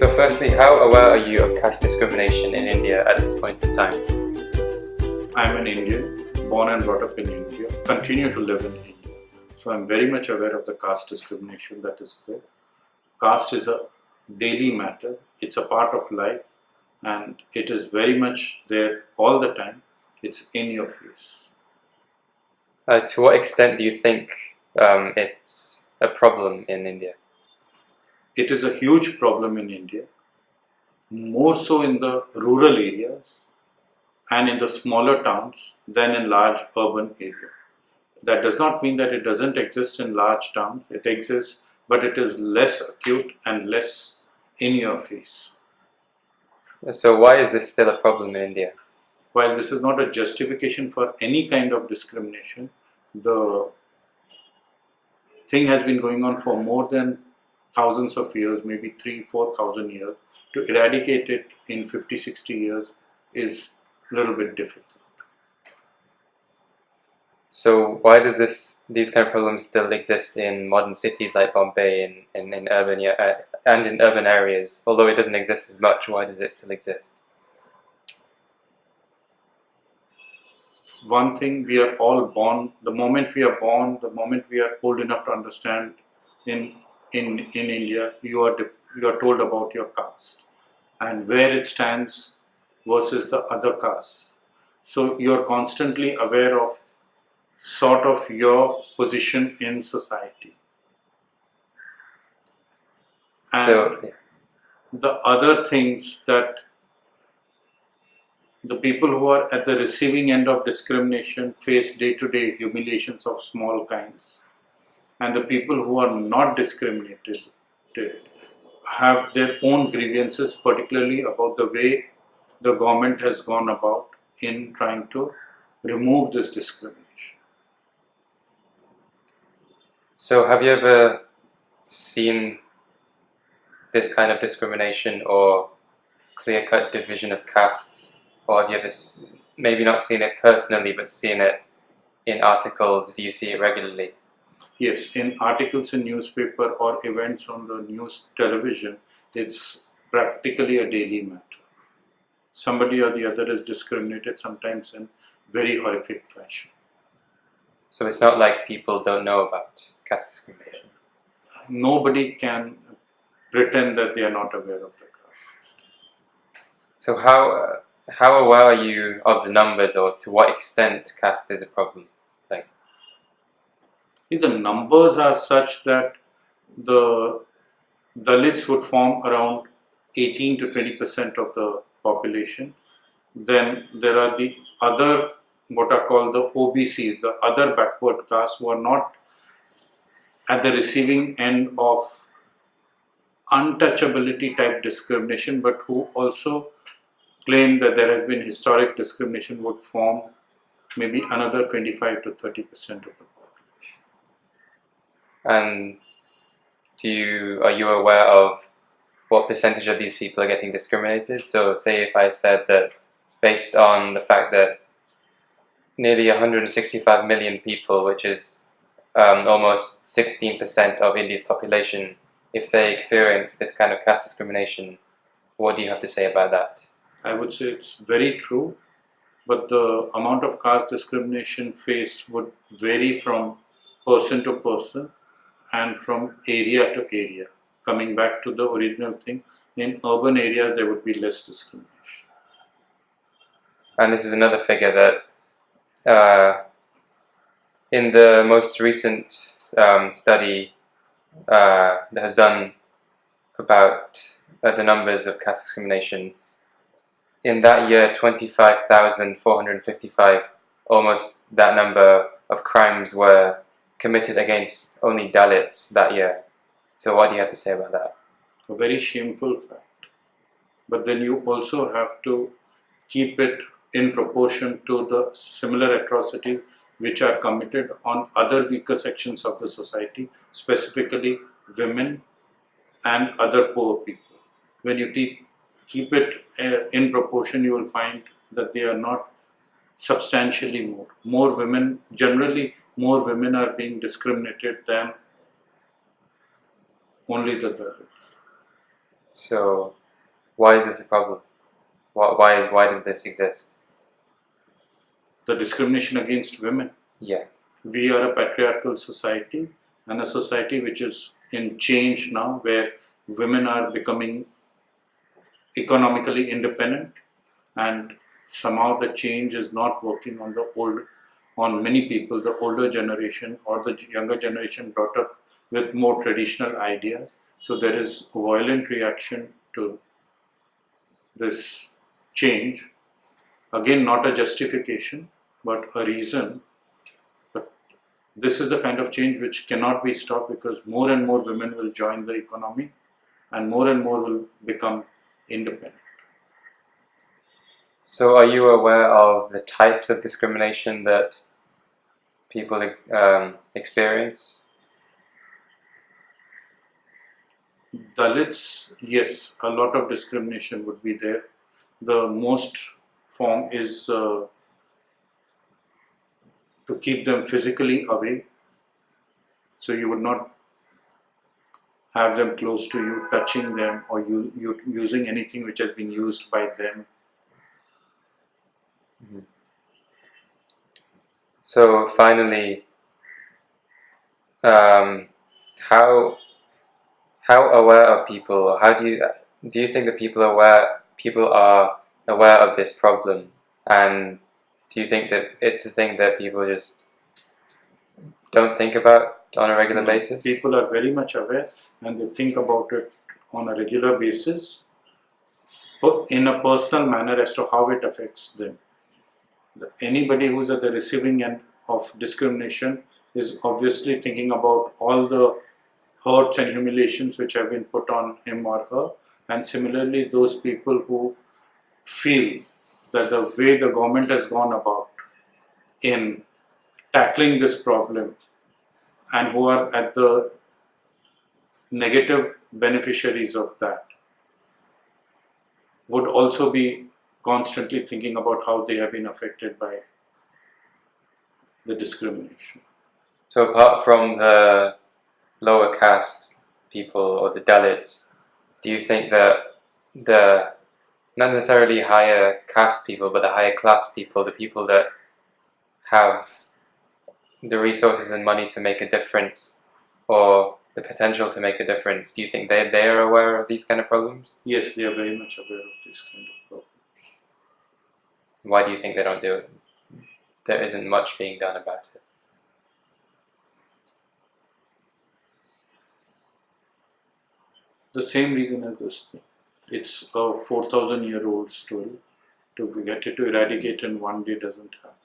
So firstly, how aware are you of caste discrimination in India at this point in time? I'm an Indian, born and brought up in India, continue to live in India. So I'm very much aware of the caste discrimination that is there. Caste is a daily matter, it's a part of life, and it is very much there all the time. It's in your face. To what extent do you think it's a problem in India? It is a huge problem in India, more so in the rural areas and in the smaller towns than in large urban areas. That does not mean that it doesn't exist in large towns. It exists, but it is less acute and less in your face. So why is this still a problem in India? While this is not a justification for any kind of discrimination, the thing has been going on for more than thousands of years, maybe 3,000-4,000 years. To eradicate it in 50-60 years is a little bit difficult. So why does these kind of problems still exist in modern cities like Bombay and in urban areas? Although it doesn't exist as much, why does it still exist? One thing, we are all born, the moment we are born, the moment we are old enough to understand in India, you are told about your caste and where it stands versus the other castes. So you are constantly aware of sort of your position in society. And the other things that the people who are at the receiving end of discrimination face day-to-day humiliations of small kinds. And the people who are not discriminated have their own grievances, particularly about the way the government has gone about in trying to remove this discrimination. So have you ever seen this kind of discrimination or clear-cut division of castes? Or have you ever, maybe not seen it personally, but seen it in articles? Do you see it regularly? Yes, in articles in newspaper or events on the news television, it's practically a daily matter. Somebody or the other is discriminated, sometimes in very horrific fashion. So it's not like people don't know about caste discrimination? Nobody can pretend that they are not aware of the caste. So how aware are you of the numbers, or to what extent caste is a problem? The numbers are such that the Dalits would form around 18 to 20% of the population. Then there are the other, what are called the OBCs, the other backward castes, who are not at the receiving end of untouchability type discrimination, but who also claim that there has been historic discrimination, would form maybe another 25 to 30% of the population. And are you aware of what percentage of these people are getting discriminated? So say if I said that based on the fact that nearly 165 million people, which is almost 16% of India's population, if they experience this kind of caste discrimination, what do you have to say about that? I would say it's very true, but the amount of caste discrimination faced would vary from person to person and from area to area. Coming back to the original thing, in urban areas there would be less discrimination. And this is another figure that in the most recent study that has done about the numbers of caste discrimination, in that year 25,455, almost that number of crimes were committed against only Dalits that year. So what do you have to say about that? A very shameful fact. But then you also have to keep it in proportion to the similar atrocities which are committed on other weaker sections of the society, specifically women and other poor people. When you keep it in proportion, you will find that they are not substantially more. More women, generally more women are being discriminated than only the Dalits. So why is this a problem? Why does this exist? The discrimination against women. Yeah. We are a patriarchal society, and a society which is in change now, where women are becoming economically independent, and somehow the change is not working on many people, the older generation or the younger generation brought up with more traditional ideas. So there is a violent reaction to this change. Again, not a justification, but a reason. But this is the kind of change which cannot be stopped, because more and more women will join the economy and more will become independent. So are you aware of the types of discrimination that people experience? Dalits, yes, a lot of discrimination would be there. The most form is to keep them physically away. So you would not have them close to you, touching them, or you using anything which has been used by them. So finally, um, how aware are people, or how do you think that people are aware of this problem, and do you think that it's a thing that people just don't think about on a regular basis? People are very much aware, and they think about it on a regular basis, but in a personal manner as to how it affects them. Anybody who's at the receiving end of discrimination is obviously thinking about all the hurts and humiliations which have been put on him or her, and similarly those people who feel that the way the government has gone about in tackling this problem, and who are at the negative beneficiaries of that, would also be constantly thinking about how they have been affected by the discrimination. So apart from the lower caste people or the Dalits, do you think that the not necessarily higher caste people, but the higher class people, the people that have the resources and money to make a difference, or the potential to make a difference, do you think they are aware of these kind of problems? Yes, they are very much aware of these kind of problems. Why do you think they don't do it? There isn't much being done about it. The same reason as this thing. It's a 4,000-year-old story. To get it to eradicate in one day doesn't happen.